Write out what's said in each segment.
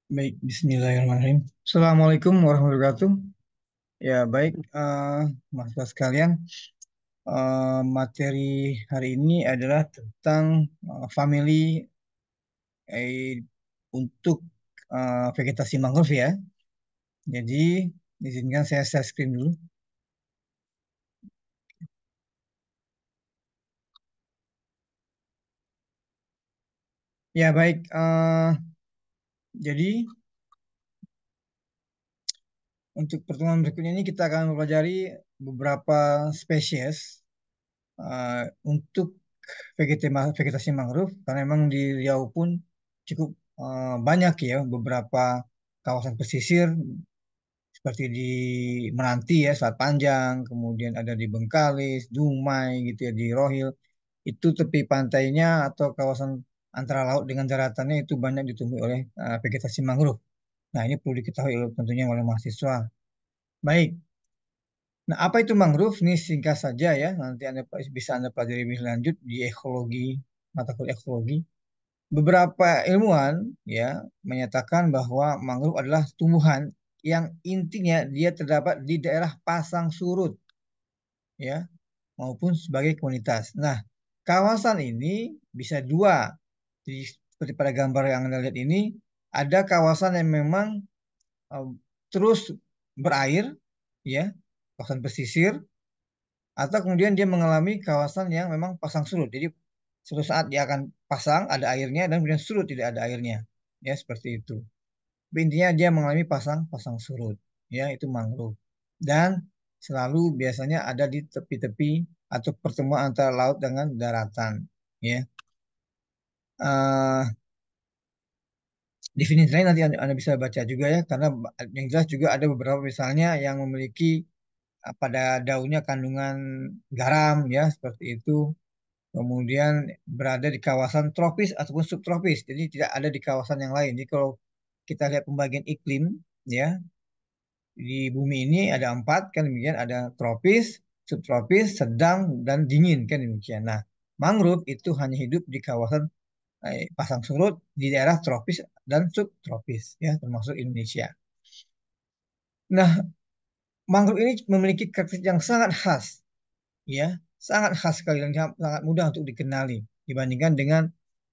Baik, Bismillahirrahmanirrahim. Assalamualaikum warahmatullahi wabarakatuh. Ya, baik, mas-mas sekalian. Materi hari ini adalah tentang famili eh, untuk vegetasi mangrove ya. Jadi, izinkan saya share screen dulu. Ya, baik. Jadi, untuk pertemuan berikutnya ini kita akan mempelajari beberapa spesies untuk vegetasi mangrove karena memang di Riau pun cukup banyak ya beberapa kawasan pesisir seperti di Meranti ya Selat Panjang, kemudian ada di Bengkalis, Dumai gitu ya di Rohil. Itu tepi pantainya atau kawasan antara laut dengan daratannya itu banyak ditumbuhi oleh vegetasi mangrove. Nah, ini perlu diketahui tentunya oleh mahasiswa. Baik. Nah, apa itu mangrove? Ini singkat saja ya. Nanti bisa Anda pelajari lebih lanjut di ekologi, mata kuliah ekologi. Beberapa ilmuwan ya menyatakan bahwa mangrove adalah tumbuhan yang intinya dia terdapat di daerah pasang surut ya maupun sebagai komunitas. Nah, kawasan ini bisa dua. Jadi, seperti pada gambar yang Anda lihat ini, ada kawasan yang memang eh, terus berair ya, kawasan pesisir atau kemudian dia mengalami kawasan yang memang pasang surut. Jadi suatu saat dia akan pasang ada airnya dan kemudian surut tidak ada airnya. Ya seperti itu. Tapi intinya dia mengalami pasang pasang surut. Ya itu mangrove. Dan selalu biasanya ada di tepi-tepi atau pertemuan antara laut dengan daratan. Ya. Eh, Definisi lain nanti Anda bisa baca juga ya karena yang jelas juga ada beberapa misalnya yang memiliki pada daunnya kandungan garam ya seperti itu. Kemudian berada di kawasan tropis ataupun subtropis, jadi tidak ada di kawasan yang lain. Jadi kalau kita lihat pembagian iklim, ya di bumi ini ada empat kan demikian, ada tropis, subtropis, sedang dan dingin kan demikian. Nah, mangrove itu hanya hidup di kawasan pasang surut di daerah tropis dan subtropis, ya termasuk Indonesia. Nah, mangrove ini memiliki karakteristik yang sangat khas, ya sangat khas sekali dan sangat mudah untuk dikenali dibandingkan dengan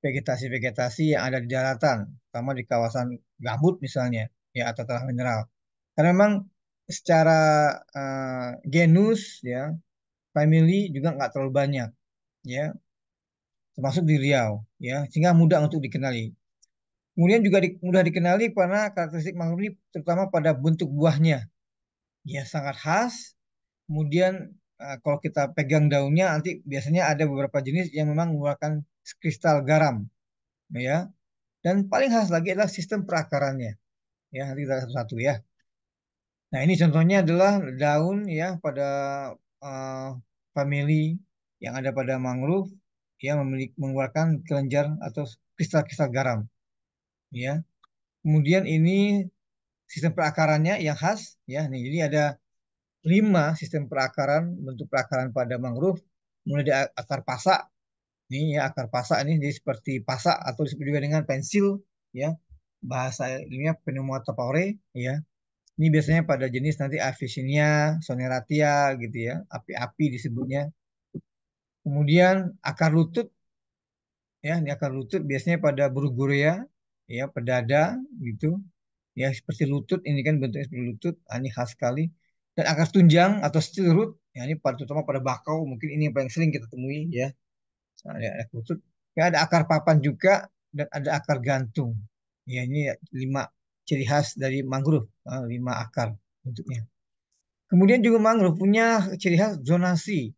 vegetasi-vegetasi yang ada di daratan, terutama di kawasan gambut misalnya, ya atau tanah mineral. Karena memang secara genus, ya family juga nggak terlalu banyak, ya termasuk di Riau, ya sehingga mudah untuk dikenali. Kemudian juga mudah dikenali karena karakteristik mangrove ini terutama pada bentuk buahnya, ya sangat khas. Kemudian kalau kita pegang daunnya nanti biasanya ada beberapa jenis yang memang mengeluarkan kristal garam, ya. Dan paling khas lagi adalah sistem perakarannya, ya. Nanti kita satu-satu ya. Nah ini contohnya adalah daun ya pada uh, famili yang ada pada mangrove yang mengeluarkan kelenjar atau kristal-kristal garam, ya. Kemudian ini sistem perakarannya yang khas, ya. Nih, jadi ada 5 sistem perakaran, bentuk perakaran pada mangrove, mulai dari akar pasak, ini ya akar pasak ini jadi seperti pasak atau disebut juga dengan pensil, ya bahasa ilmiah pneumatophore, ya. Ini biasanya pada jenis nanti Avicennia, Soneratia gitu ya, api-api disebutnya. Kemudian akar lutut, ya ini akar lutut biasanya pada Brugurea, ya pedada gitu, ya seperti lutut ini kan bentuknya seperti lutut. Ini khas sekali. Dan akar tunjang atau steel root, ya ini terutama pada bakau mungkin ini yang paling sering kita temui ya. Nah, ada akar lutut, ya ada akar papan juga dan ada akar gantung, ya ini 5 ciri khas dari mangrove, 5 akar bentuknya. Kemudian juga mangrove punya ciri khas zonasi,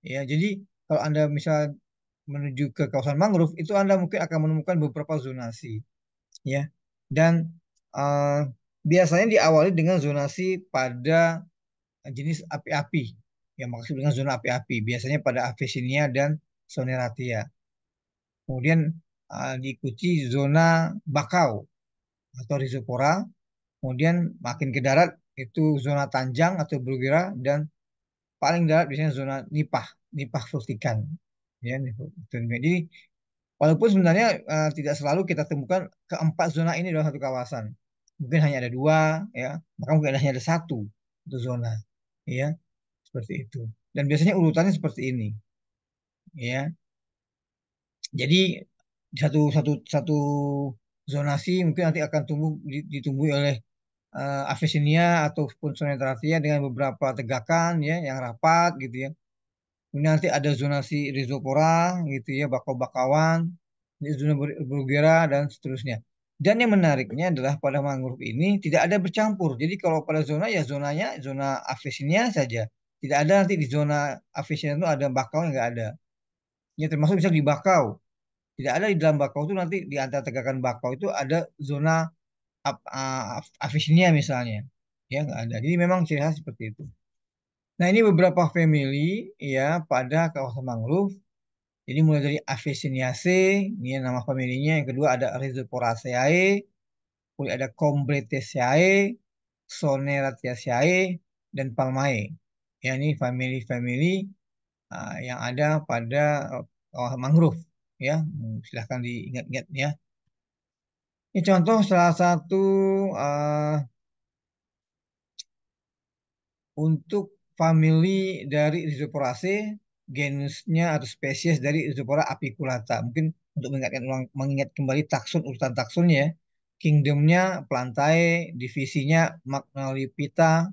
ya jadi kalau Anda misal menuju ke kawasan mangrove itu Anda mungkin akan menemukan beberapa zonasi, ya. Dan eh, biasanya diawali dengan zonasi pada jenis api-api. Yang maksud dengan zona api-api biasanya pada Avicennia dan Soneratia. Kemudian diikuti zona bakau atau rhizopora. Kemudian makin ke darat itu zona tanjang atau bruguera dan paling darat biasanya zona nipah, nipah fructican. Ya, jadi Walaupun sebenarnya tidak selalu kita temukan keempat zona ini dalam satu kawasan. Mungkin hanya ada dua, ya, maka mungkin hanya ada satu zona, ya, seperti itu. Dan biasanya urutannya seperti ini, ya. Jadi satu satu satu zonasi mungkin nanti akan ditumbuhi oleh Avicennia ataupun Sonetaratia dengan beberapa tegakan, ya, yang rapat gitu, ya. Kemudian nanti ada zonasi rhizopora gitu, ya, bakau-bakauan, ini zona Bruguera dan seterusnya. Dan yang menariknya adalah pada mangrove ini tidak ada bercampur. Jadi kalau pada zona, ya zonanya zona Avicennia saja. Tidak ada nanti di zona Avicennia itu ada bakau, yang nggak ada. Ya, termasuk bisa di bakau. Tidak ada di dalam bakau itu, nanti di antara tegakan bakau itu ada zona Avicennia misalnya. Ya, nggak ada. Jadi memang ciri khas seperti itu. Nah, ini beberapa family, ya, pada kawasan mangrove. Jadi mulai dari Avicenniaceae, ini nama familinya. Yang kedua ada Rhizoporaceae, kemudian ada Combreteaceae, Soneratiaceae, dan Palmae. Ya, ini family-family yang ada pada kawasan mangrove. Ya, silahkan diingat-ingat, ya. Ini contoh salah satu uh, untuk family dari Rhizoporaceae, genusnya atau spesies dari Rhizopora apiculata. Mungkin untuk mengingat kembali urutan taksunnya, ya. Kingdomnya Plantae, divisinya Magnoliophyta,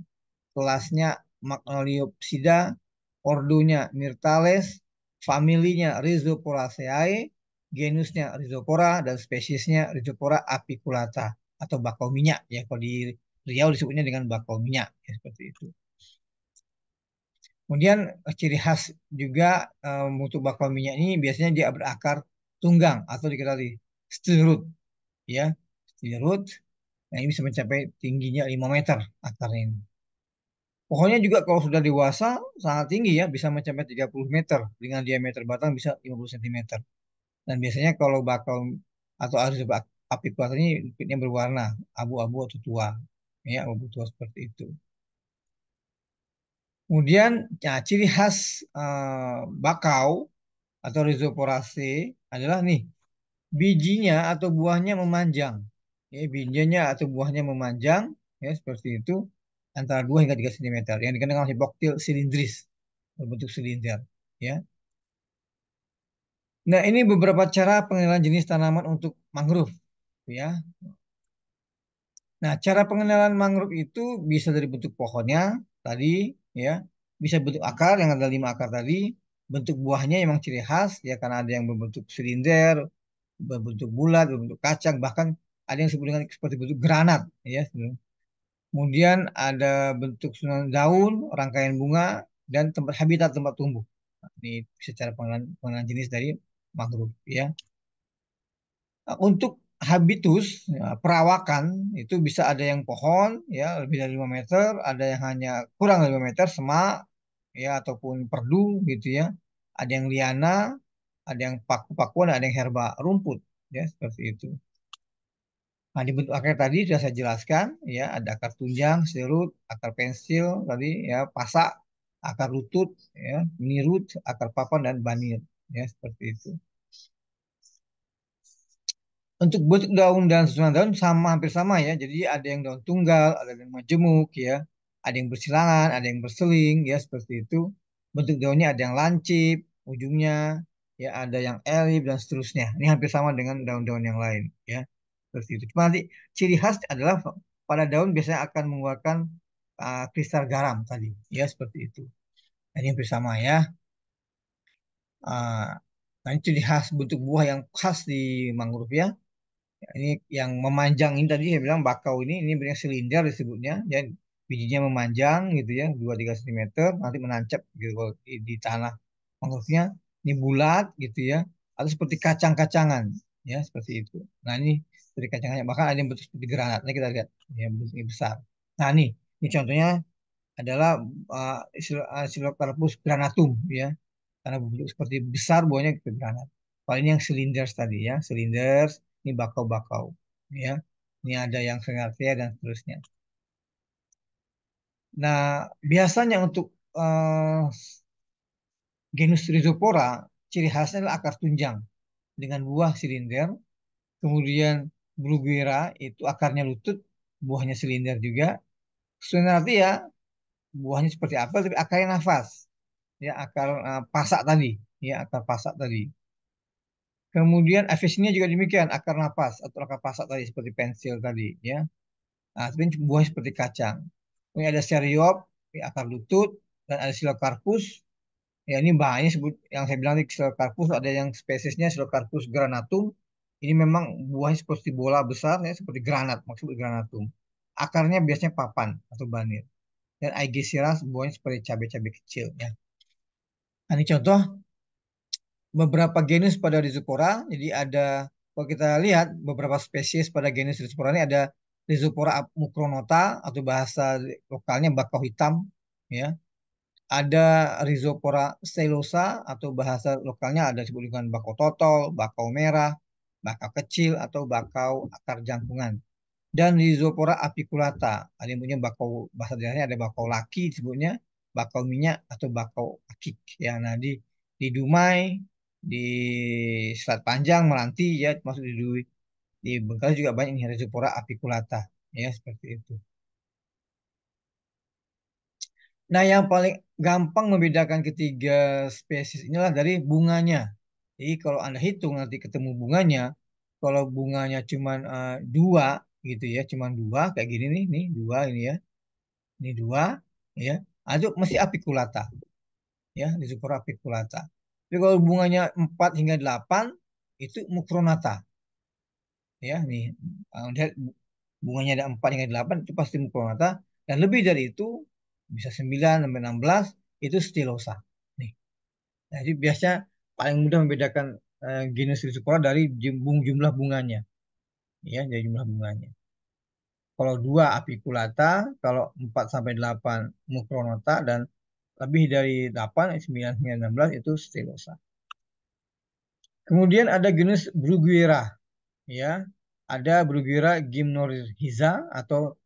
kelasnya Magnoliopsida, ordonya Myrtales, familinya Rhizoporaceae, genusnya Rhizopora, dan spesiesnya Rhizopora apiculata atau bakau minyak, ya. Kalau di Riau disebutnya dengan bakau minyak, ya, seperti itu. Kemudian ciri khas juga untuk bakau minyak ini biasanya dia berakar tunggang atau dikenali steel root, ya, steel root. Nah, ini bisa mencapai tingginya 5 meter akarnya ini. Pohonnya juga kalau sudah dewasa sangat tinggi, ya, bisa mencapai 30 meter dengan diameter batang bisa 50 cm. Dan biasanya kalau bakau atau aris api kuat ini kulitnya berwarna abu-abu atau tua, ya, abu tua seperti itu. Kemudian, ya, ciri khas bakau atau rhizoporaceae adalah nih, bijinya atau buahnya memanjang. Ya, bijinya atau buahnya memanjang, ya, seperti itu, antara 2 hingga 3 cm, yang dikenal dengan hipoktil silindris, berbentuk silinder, ya. Nah, ini beberapa cara pengenalan jenis tanaman untuk mangrove, ya. Nah, cara pengenalan mangrove itu bisa dari bentuk pohonnya tadi, ya, bisa bentuk akar yang ada 5 akar tadi, bentuk buahnya memang ciri khas, ya, karena ada yang berbentuk silinder, berbentuk bulat, berbentuk kacang, bahkan ada yang disebut dengan seperti bentuk granat, ya. Kemudian ada bentuk susunan daun, rangkaian bunga, dan tempat habitat, tempat tumbuh. Nah, ini secara pengenalan jenis dari mangrove, ya. Untuk habitus, ya, perawakan itu bisa ada yang pohon, ya, lebih dari 5 meter, ada yang hanya kurang dari 5 meter, semak, ya, ataupun perdu gitu, ya. Ada yang liana, ada yang paku-pakuan, ada yang herba rumput, ya, seperti itu. Nah, di bentuk akar tadi sudah saya jelaskan, ya, ada akar tunjang, serut, akar pensil tadi, ya, pasak, akar lutut, ya, nirut, akar papan, dan banir, ya, seperti itu. Untuk bentuk daun dan susunan daun sama, hampir sama, ya. Jadi ada yang daun tunggal, ada yang majemuk, ya. Ada yang bersilangan, ada yang berseling, ya, seperti itu. Bentuk daunnya ada yang lancip ujungnya, ya, ada yang elip dan seterusnya. Ini hampir sama dengan daun-daun yang lain, ya. Seperti itu. Cuma nanti ciri khas adalah pada daun biasanya akan mengeluarkan kristal garam tadi, ya, seperti itu. Nah, ini hampir sama, ya. Ah, nah, ini ciri khas bentuk buah yang khas di mangrove, ya. Ini yang memanjang ini tadi saya bilang bakau ini bentuknya silinder disebutnya, ya, bijinya memanjang gitu, ya, 2-3 cm, nanti menancap gitu kalau di tanah mangrove-nya. Ini bulat gitu, ya, atau seperti kacang-kacangan, ya, seperti itu. Nah, ini seperti kacangnya, bahkan ada yang bentuk seperti granat. Nah, kita lihat, ya, bentuknya besar. Nah, ini contohnya adalah Silocarpus granatum, ya, karena bentuk seperti besar buahnya ke granat. Kalau ini yang silinders tadi, ya, silinders, ini bakau-bakau, ya. Ini ada yang sengatia dan seterusnya. Nah, biasanya untuk genus Rhizopora, ciri khasnya adalah akar tunjang. dengan buah silinder. Kemudian Bruguera itu akarnya lutut, buahnya silinder juga. Soneratia buahnya seperti apel tapi akarnya nafas. Ya, akar pasak tadi, ya akar pasak tadi. Kemudian Avicennia juga demikian, akar napas atau akar pasak tadi seperti pensil tadi, ya. Nah, tapi buah seperti kacang. Kemudian ada seriop, ya, akar lutut, dan ada Silocarpus. Ya, ini bahannya sebut yang saya bilang tadi Silocarpus, ada yang spesiesnya Silocarpus granatum. Ini memang buahnya seperti bola besar, ya, seperti granat, maksudnya granatum. Akarnya biasanya papan atau banir. Dan Aegisiras buahnya seperti cabai-cabai kecil, ya. Nah, ini contoh beberapa genus pada Rhizopora. Jadi ada, kalau kita lihat beberapa spesies pada genus Rhizopora ini ada Rhizopora mucronata atau bahasa lokalnya bakau hitam, ya. Ada Rhizopora stylosa atau bahasa lokalnya ada disebut dengan bakau totol, bakau merah, bakau kecil atau bakau akar jangkungan. Dan Rhizopora apiculata, ada yang punya bakau bahasa daerahnya ada bakau laki disebutnya, bakau minyak atau bakau akik. Ya, nah di Dumai, di Selat Panjang, Meranti, ya masuk di Bengkalis juga banyak nih Rhizopora apiculata, ya seperti itu. Nah, yang paling gampang membedakan ketiga spesies inilah dari bunganya. Jadi kalau Anda hitung nanti ketemu bunganya, kalau bunganya cuma dua gitu ya, cuma dua kayak gini nih dua ini ya, ini dua, ya, itu masih apiculata, ya, Rhizopora apiculata. Tapi kalau bunganya 4 hingga 8 itu Mucronata, ya, nih, lihat bunganya ada 4 hingga 8 itu pasti Mucronata, dan lebih dari itu bisa 9 sampai 16 itu Stylosa. Nih. Nah, jadi biasanya paling mudah membedakan genus Rhizopora dari jumlah bunganya, ya, dari jumlah bunganya. Kalau 2 apiculata, kalau 4 sampai 8 Mucronata, dan lebih dari 8, 9 hingga 16 itu Stylosa. Kemudian ada genus Bruguiera, ya. Ada Bruguiera gymnorrhiza atau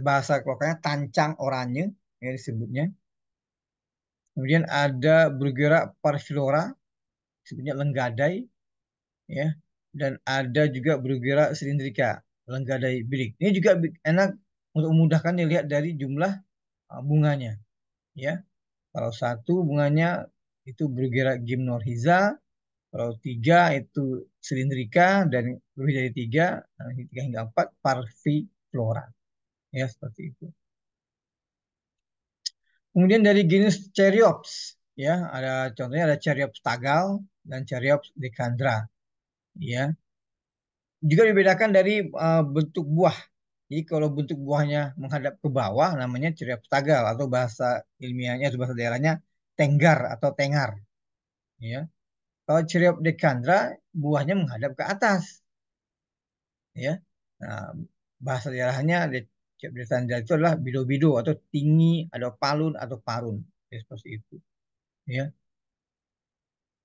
bahasa lokalnya tancang oranye, ya disebutnya. Kemudian ada Bruguiera parviflora, disebutnya lenggadai, ya. Dan ada juga Bruguiera cylindrica, lenggadai bilik. Ini juga enak untuk memudahkan dilihat dari jumlah bunganya, ya. Kalau satu bunganya itu Bruguiera gymnorrhiza, kalau tiga itu silindrika, dan lebih dari tiga, tiga hingga empat parviflora, ya seperti itu. Kemudian dari genus Cheriops, ya ada contohnya ada Cheriops tagal dan Cheriops decandra, ya. Juga dibedakan dari bentuk buah. Jadi kalau bentuk buahnya menghadap ke bawah namanya Cheriops tagal atau bahasa ilmiahnya atau bahasa daerahnya tenggar atau tengar, ya. Kalau Cheriops decandra buahnya menghadap ke atas, ya. Nah, bahasa daerahnya di Tanda itu adalah bido-bido atau tinggi, ada palun atau parun, ya, seperti itu, ya.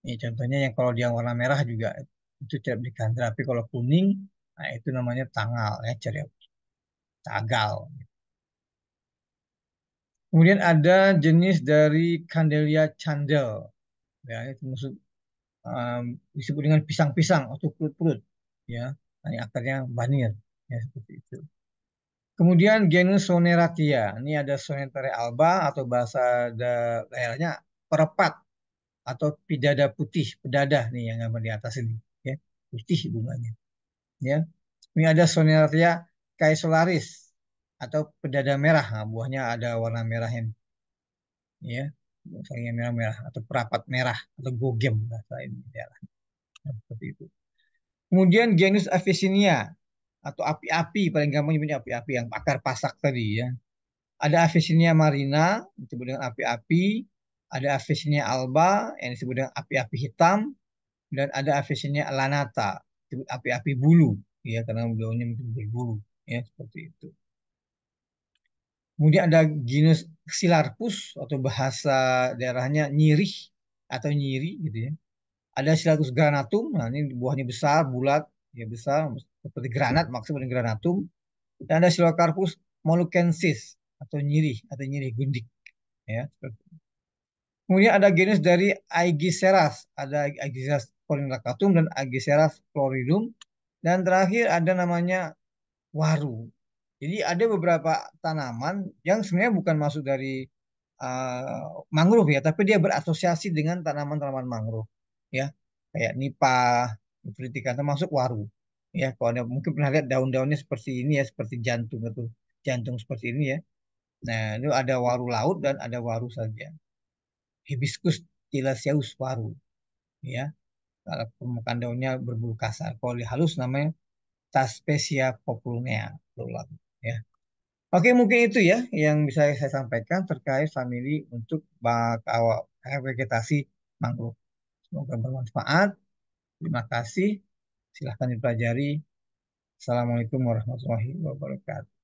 Ini contohnya yang kalau dia warna merah juga itu cerap di kandra, tapi kalau kuning, nah itu namanya tangal, ya, cerap tagal. Kemudian ada jenis dari Candelia candel, ya, itu maksud disebut dengan pisang-pisang atau perut-perut, ya. Nah, ini akarnya banir, ya seperti itu. Kemudian genus Soneratia. Ini ada Soneratia alba atau bahasa daerahnya perepat atau pidada putih, pedadah nih yang gambar di atas ini, ya. Putih bunganya, ya. Ini ada Soneratia caesolaris atau pedada merah. Nah, buahnya ada warna merah yang, ya, buahnya merah-merah atau perapat merah atau gogem bahasa ini ya, seperti itu. Kemudian genus Avicennia atau api-api, paling gampang nyebutnya api-api yang akar pasak tadi, ya. Ada Avicennia marina disebut dengan api-api, ada Avicennia alba yang disebut dengan api-api hitam, dan ada Avicennia lanata disebut api-api bulu, ya, karena daunnya mungkin berbulu, ya seperti itu. Kemudian ada genus Xylarpus atau bahasa daerahnya nyirih atau nyiri gitu, ya. Ada Xylarpus granatum, nah ini buahnya besar, bulat, ya besar seperti granat, maksudnya granatum. Dan ada Xylocarpus moluccensis atau nyirih gundik, ya. Kemudian ada genus dari Aegiseras, ada Aegiseras Corynrhacatum dan Aegera floridum. Dan terakhir ada namanya waru. Jadi ada beberapa tanaman yang sebenarnya bukan masuk dari mangrove ya, tapi dia berasosiasi dengan tanaman-tanaman mangrove ya, kayak nipah, Fritika termasuk waru. Ya, kalau Anda mungkin pernah lihat daun-daunnya seperti ini ya, seperti jantung atau jantung seperti ini ya. Nah, itu ada waru laut dan ada waru saja. Hibiscus tilaceus waru ya. Kalau permukaan daunnya berbulu kasar. Kalau di halus namanya Taspesia populnea. Ya. Oke, mungkin itu ya yang bisa saya sampaikan terkait famili untuk vegetasi mangrove. Semoga bermanfaat. Terima kasih. Silahkan dipelajari. Assalamualaikum warahmatullahi wabarakatuh.